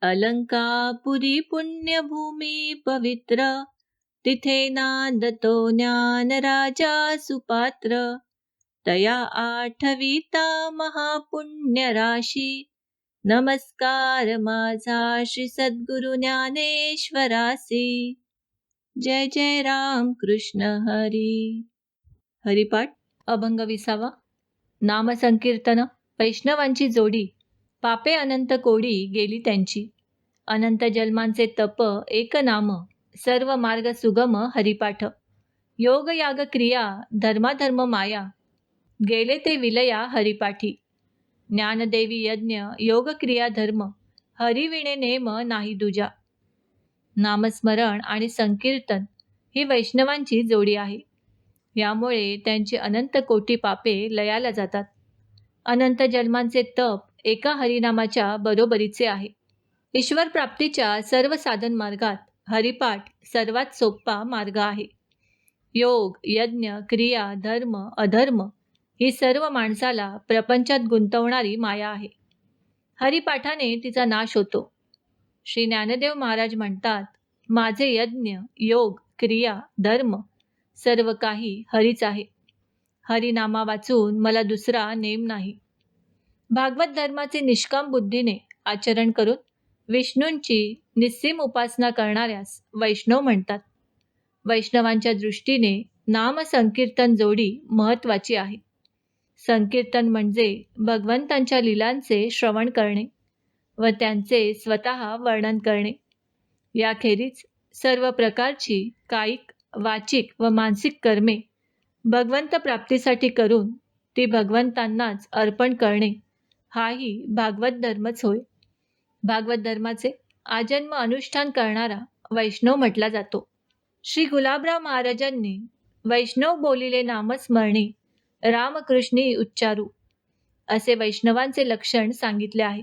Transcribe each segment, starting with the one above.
अलंकापुरी पुण्यभूमी पवित्र, तिथे नांदतो ज्ञान राजा सुपात्र. तया आठविता महापुण्य राशी, नमस्कार माझा श्री सद्गुरु ज्ञानेश्वरासी. जय जय राम कृष्ण हरी. हरिपाठ अभंग 20. नामसंकीर्तन. वैष्णवांची जोडी, पापे अनंत कोडी गेली त्यांची. अनंत जन्मांचे तप एक नाम, सर्व मार्ग सुगम हरिपाठ. योग याग क्रिया धर्माधर्म माया, गेले ते विलया हरिपाठी. ज्ञानदेवी यज्ञ योग क्रिया धर्म, हरिविणे नेम नाही दुजा. नामस्मरण आणि संकीर्तन ही वैष्णवांची जोडी आहे. यामुळे त्यांची अनंत कोटी पापे लयाला जातात. अनंत जन्मांचे तप एका हरिनामाच्या बरोबरीचे आहे. ईश्वर प्राप्तीच्या सर्व साधन मार्गात हरिपाठ सर्वात सोपा मार्ग आहे. योग यज्ञ क्रिया धर्म अधर्म ही सर्व माणसाला प्रपंचात गुंतवणारी माया आहे. हरिपाठाने तिचा नाश होतो. श्री ज्ञानदेव महाराज म्हणतात, माझे यज्ञ योग क्रिया धर्म सर्व काही हरीच आहे. हरिनामा वाचून मला दुसरा नेम नाही. भागवत धर्माचे निष्काम बुद्धीने आचरण करून विष्णूंची निस्सीम उपासना करणाऱ्यास वैष्णव म्हणतात. वैष्णवांच्या दृष्टीने नाम संकीर्तन जोडी महत्त्वाची आहे. संकीर्तन म्हणजे भगवंतांच्या लीलांचे श्रवण करणे व त्यांचे स्वतः वर्णन करणे. याखेरीज सर्व प्रकारची कायिक वाचिक व मानसिक कर्मे भगवंत प्राप्तीसाठी करून ती भगवंतांनाच अर्पण करणे, हाही भागवत धर्मच होय. भागवत धर्माचे आजन्म अनुष्ठान करणारा वैष्णव म्हटला जातो. श्री गुलाबराव महाराजांनी वैष्णव बोलिले नामस्मरणी रामकृष्णी उच्चारू असे वैष्णवांचे लक्षण सांगितले आहे.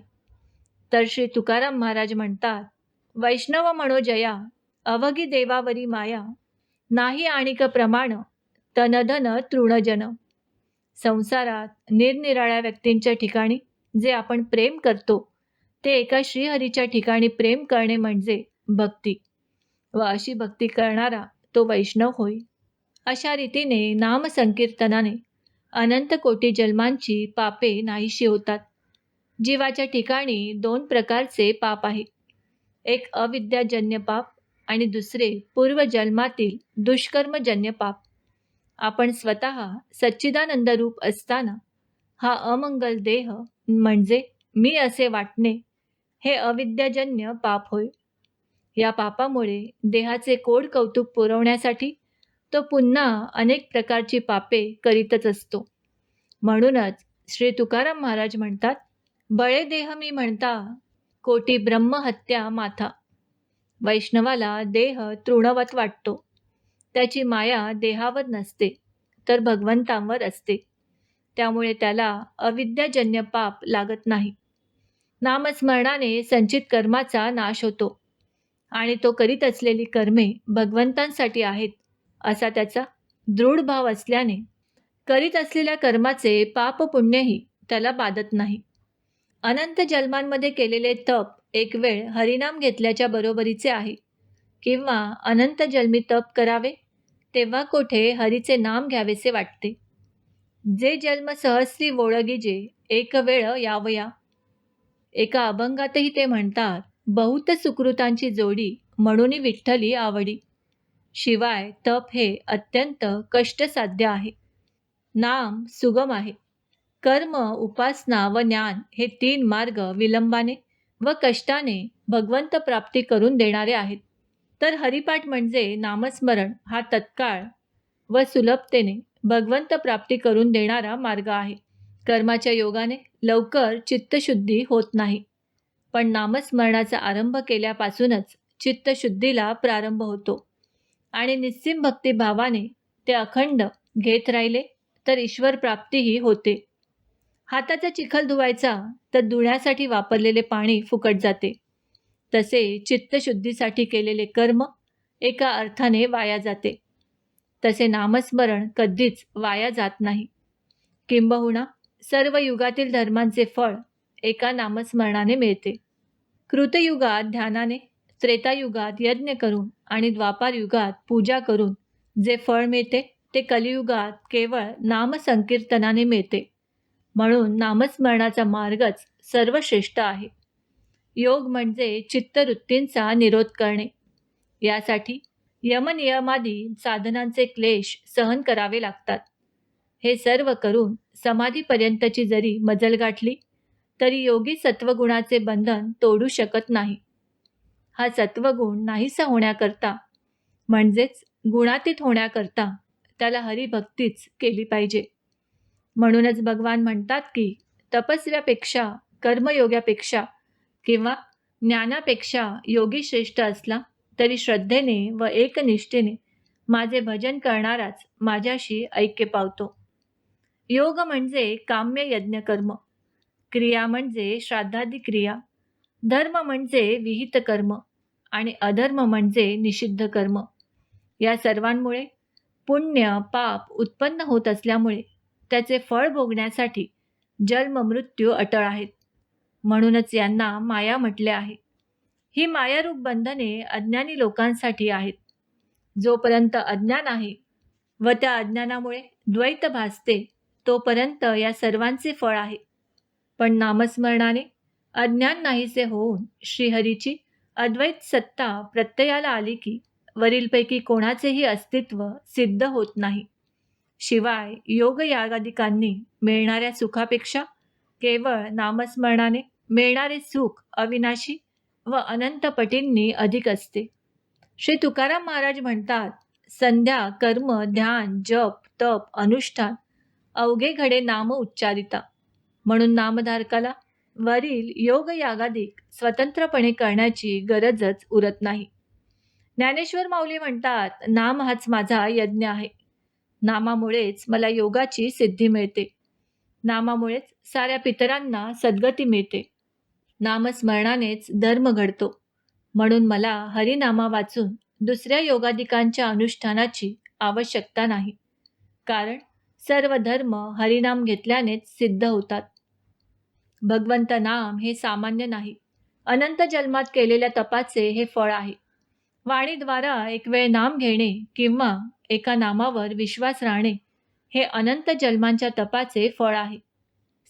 तर श्री तुकाराम महाराज म्हणतात, वैष्णव मनोजया अवघी देवावरी माया, नाही आणिक प्रमाण तनधन तृणजन. संसारात निरनिराळ्या व्यक्तींच्या ठिकाणी जे आपण प्रेम करतो ते एका श्रीहरीच्या ठिकाणी प्रेम करणे म्हणजे भक्ती, व अशी भक्ती करणारा तो वैष्णव होय. अशा रीतीने नामसंकीर्तनाने अनंत कोटी जन्मांची पापे नाहीशी होतात. जीवाच्या ठिकाणी 2 प्रकारचे पाप आहे. एक अविद्याजन्य पाप आणि दुसरे पूर्वजन्मातील दुष्कर्मजन्य पाप. आपण स्वतः सच्चिदानंद रूप असताना हा अमंगल देह म्हणजे मी असे वाटणे हे अविद्याजन्य पाप होय. या पापामुळे देहाचे कोड कौतुक पुरवण्यासाठी तो पुन्हा अनेक प्रकारची पापे करीतच असतो. म्हणूनच श्री तुकाराम महाराज म्हणतात, बळे देह मी म्हणता कोटी ब्रह्महत्या माथा. वैष्णवाला देह तृणवत वाटतो. त्याची माया देहावर नसते तर भगवंतांवर असते. त्यामुळे त्याला अविद्याजन्य पाप लागत नाही. नामस्मरणाने संचित कर्माचा नाश होतो आणि तो करीत असलेली कर्मे भगवंतांसाठी आहेत असा त्याचा दृढ भाव असल्याने करीत असलेल्या कर्माचे पाप पुण्यही त्याला बाधत नाही. अनंत जन्मांमध्ये केलेले तप एक वेळ हरिनाम घेतल्याच्या बरोबरीचे आहे, किंवा अनंत जन्मी तप करावे तेव्हा कोठे हरीचे नाम घ्यावेसे वाटते. जे जन्म सहस्री वोळगिजे एक वेळ यावया. एका अभंगातही ते म्हणतात, बहुत सुकृतांची जोडी म्हणून विठ्ठली आवडी. शिवाय तप हे अत्यंत कष्टसाध्य आहे. नाम सुगम आहे. कर्म उपासना व ज्ञान हे 3 मार्ग विलंबाने व कष्टाने भगवंत प्राप्ती करून देणारे आहेत. तर हरिपाठ म्हणजे नामस्मरण हा तत्काळ व सुलभतेने भगवंत प्राप्ती करून देणारा मार्ग आहे. कर्माच्या योगाने लवकर चित्तशुद्धी होत नाही, पण नामस्मरणाचा आरंभ केल्यापासूनच चित्तशुद्धीला प्रारंभ होतो आणि निस्सीम भक्तिभावाने ते अखंड घेत राहिले तर ईश्वर प्राप्तीही होते. हाताचा चिखल धुवायचा तर धुण्यासाठी वापरलेले पाणी फुकट जाते. तसे चित्तशुद्धीसाठी केलेले कर्म एका अर्थाने वाया जाते. तसे नामस्मरण कधीच वाया जात नाही. किंबहुना सर्व युगातील धर्मांचे फळ एका नामस्मरणाने मिळते. कृतयुगात ध्यानाने, त्रेतायुगात यज्ञ करून आणि द्वापार युगात पूजा करून जे फळ मिळते ते कलियुगात केवळ नामसंकीर्तनाने मिळते. म्हणून नामस्मरणाचा मार्गच सर्वश्रेष्ठ आहे. योग म्हणजे चित्तवृत्तींचा निरोध करणे. यासाठी यमनियमादी साधनांचे क्लेश सहन करावे लागतात. हे सर्व करून समाधीपर्यंतची जरी मजल गाठली तरी योगी सत्वगुणाचे बंधन तोडू शकत नाही. हा सत्वगुण नाहीसा होण्याकरता म्हणजेच गुणातीत होण्याकरता त्याला हरिभक्तीच केली पाहिजे. म्हणूनच भगवान म्हणतात की तपस्व्यापेक्षा, कर्मयोग्यापेक्षा किंवा ज्ञानापेक्षा योगी श्रेष्ठ असला तरी श्रद्धेने व एकनिष्ठेने माझे भजन करणाराच माझ्याशी ऐक्य पावतो. योग म्हणजे काम्य यज्ञ कर्म, क्रिया म्हणजे श्राद्धादी क्रिया, धर्म म्हणजे विहित कर्म आणि अधर्म म्हणजे निषिद्ध कर्म. या सर्वांमुळे पुण्य पाप उत्पन्न होत असल्यामुळे त्याचे फळ भोगण्यासाठी जन्म मृत्यू अटळ आहेत. म्हणूनच यांना माया म्हटले आहे. ही मायारूप बंधने अज्ञानी लोकांसाठी आहेत. जोपर्यंत अज्ञान आहे व त्या अज्ञानामुळे द्वैत भासते तोपर्यंत या सर्वांचे फळ आहे. पण नामस्मरणाने अज्ञान नाहीसे होऊन श्रीहरीची अद्वैत सत्ता प्रत्ययाला आली की वरीलपैकी कोणाचेही अस्तित्व सिद्ध होत नाही. शिवाय योगयागादिकांनी मिळणाऱ्या सुखापेक्षा केवळ नामस्मरणाने मिळणारे सुख अविनाशी व अनंत पटींनी अधिक असते. श्री तुकाराम महाराज म्हणतात, संध्या कर्म ध्यान जप तप अनुष्ठान अवघे घडे नाम उच्चारिता. म्हणून नामधारकाला वरील योगयागादिक स्वतंत्रपणे करण्याची गरजच उरत नाही. ज्ञानेश्वर माऊली म्हणतात, नाम हाच माझा यज्ञ आहे. नामामुळेच मला योगाची सिद्धी मिळते. नामामुळेच साऱ्या पितरांना सद्गती मिळते. नामस्मरणानेच धर्म घडतो. म्हणून मला हरिनामा वाचून दुसऱ्या योगादिकांच्या अनुष्ठानाची आवश्यकता नाही. कारण सर्व धर्म हरिनाम घेतल्यानेच सिद्ध होतात. भगवंत नाम हे सामान्य नाही, अनंत जन्मात केलेल्या तपाचे हे फळ आहे. वाणीद्वारा एक वेळ नाम घेणे किंवा एका नामावर विश्वास राहणे हे अनंत जन्मांच्या तपाचे फळ आहे.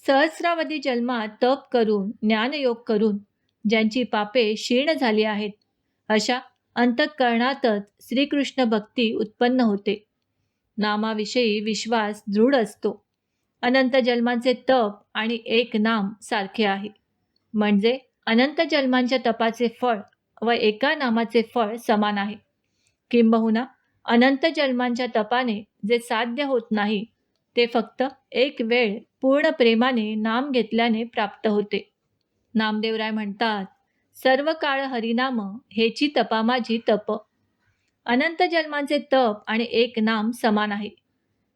सहस्रावधी जन्मात तप करून ज्ञानयोग करून ज्यांची पापे क्षीण झाली आहेत अशा अंतःकरणातच श्रीकृष्ण भक्ती उत्पन्न होते. नामाविषयी विश्वास दृढ असतो. अनंत जन्मांचे तप आणि एक नाम सारखे आहे. म्हणजे अनंत जन्मांच्या तपाचे फळ व एका नामाचे फळ समान आहे. किंबहुना अनंत जन्मांच्या तपाने जे साध्य होत नाही ते फक्त एक वेळ पूर्ण प्रेमाने नाम घेतल्याने प्राप्त होते. नामदेवराय म्हणतात, सर्व काळ हरिनाम हेची तपा माझी तप. अनंत जन्मांचे तप आणि एक नाम समान आहे.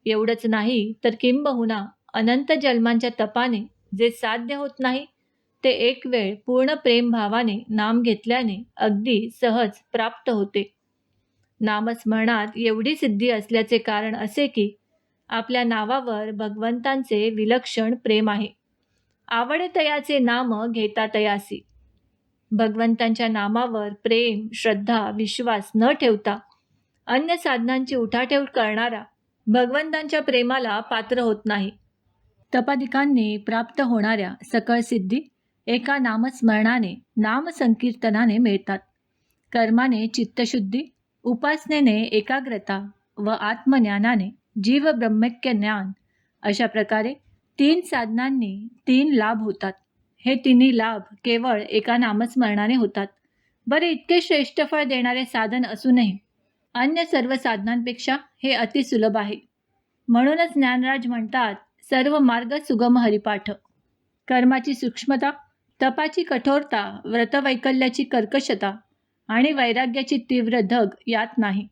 एवढंच नाही तर किंबहुना अनंत जन्मांच्या तपाने जे साध्य होत नाही ते एक वेळ पूर्ण प्रेमभावाने नाम घेतल्याने अगदी सहज प्राप्त होते. नामस्मरणात एवढी सिद्धी असल्याचे कारण असे की आपल्या नावावर भगवंतांचे विलक्षण प्रेम आहे. आवडतयाचे नाम घेता तयासी. भगवंतांच्या नामावर प्रेम श्रद्धा विश्वास न ठेवता अन्य साधनांची उठाठेव करणारा भगवंतांच्या प्रेमाला पात्र होत नाही. तपादिकांनी प्राप्त होणाऱ्या सकळ सिद्धी एका नामस्मरणाने नामसंकीर्तनाने मिळतात. कर्माने चित्तशुद्धी, उपासनेने एकाग्रता व आत्मज्ञानाने जीव ब्रह्मैक्य ज्ञान अशा प्रकारे 3 साधनांनी 3 लाभ होतात. हे तिन्ही लाभ केवळ एका नामस्मरणाने होतात. बरे इतके श्रेष्ठ फळ देणारे साधन असूनही अन्य सर्व साधनांपेक्षा हे अतिसुलभ आहे. म्हणूनच ज्ञानराज म्हणतात, सर्व मार्ग सुगम हरिपाठ. कर्माची सूक्ष्मता, तपाची कठोरता, व्रतवैकल्याची कर्कशता आणि वैराग्याची तीव्र धग यात नाही.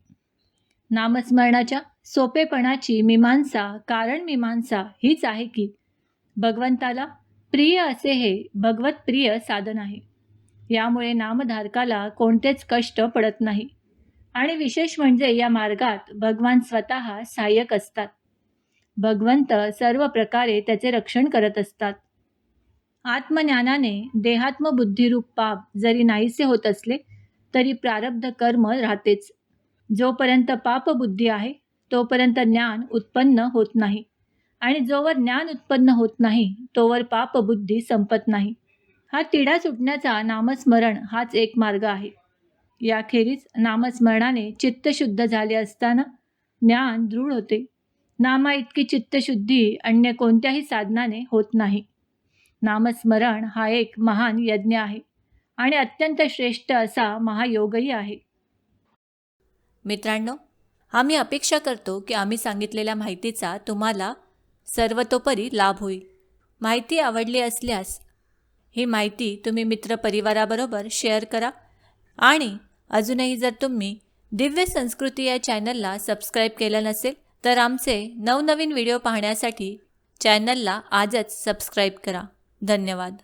नामस्मरणाच्या सोपेपणाची मीमांसा, कारण मीमांसा हीच आहे की भगवंताला प्रिय असे हे भगवतप्रिय साधन आहे. यामुळे नामधारकाला कोणतेच कष्ट पडत नाही आणि विशेष म्हणजे या मार्गात भगवान स्वतः सहाय्यक असतात. भगवंत सर्व प्रकारे त्याचे रक्षण करत असतात. आत्मज्ञानाने देहात्मबुद्धिरूप पाप जरी नाहीसे होत असले तरी प्रारब्ध कर्म राहतेच. जोपर्यंत पापबुद्धी आहे तोपर्यंत ज्ञान उत्पन्न होत नाही आणि जोवर ज्ञान उत्पन्न होत नाही तोवर पापबुद्धी संपत नाही. हा तिढा सुटण्याचा नामस्मरण हाच एक मार्ग आहे. याखेरीज नामस्मरणाने चित्तशुद्ध झाले असताना ज्ञान दृढ होते. नामा इतकी चित्तशुद्धी अन्य कोणत्याही साधनाने होत नाही. नामस्मरण हा एक महान यज्ञ आहे आणि अत्यंत श्रेष्ठ असा महायोगही आहे. मित्रांनो, आम्ही अपेक्षा करतो की आम्ही सांगितलेल्या माहितीचा तुम्हाला सर्वतोपरी लाभ होईल. माहिती आवडली असल्यास ही माहिती तुम्ही मित्रपरिवाराबरोबर शेअर करा आणि अजूनही जर तुम्ही दिव्य संस्कृती या चॅनलला सबस्क्राईब केलं नसेल तर आमचे नवनवीन व्हिडिओ पाहण्यासाठी चॅनलला आजच सबस्क्राईब करा. धन्यवाद.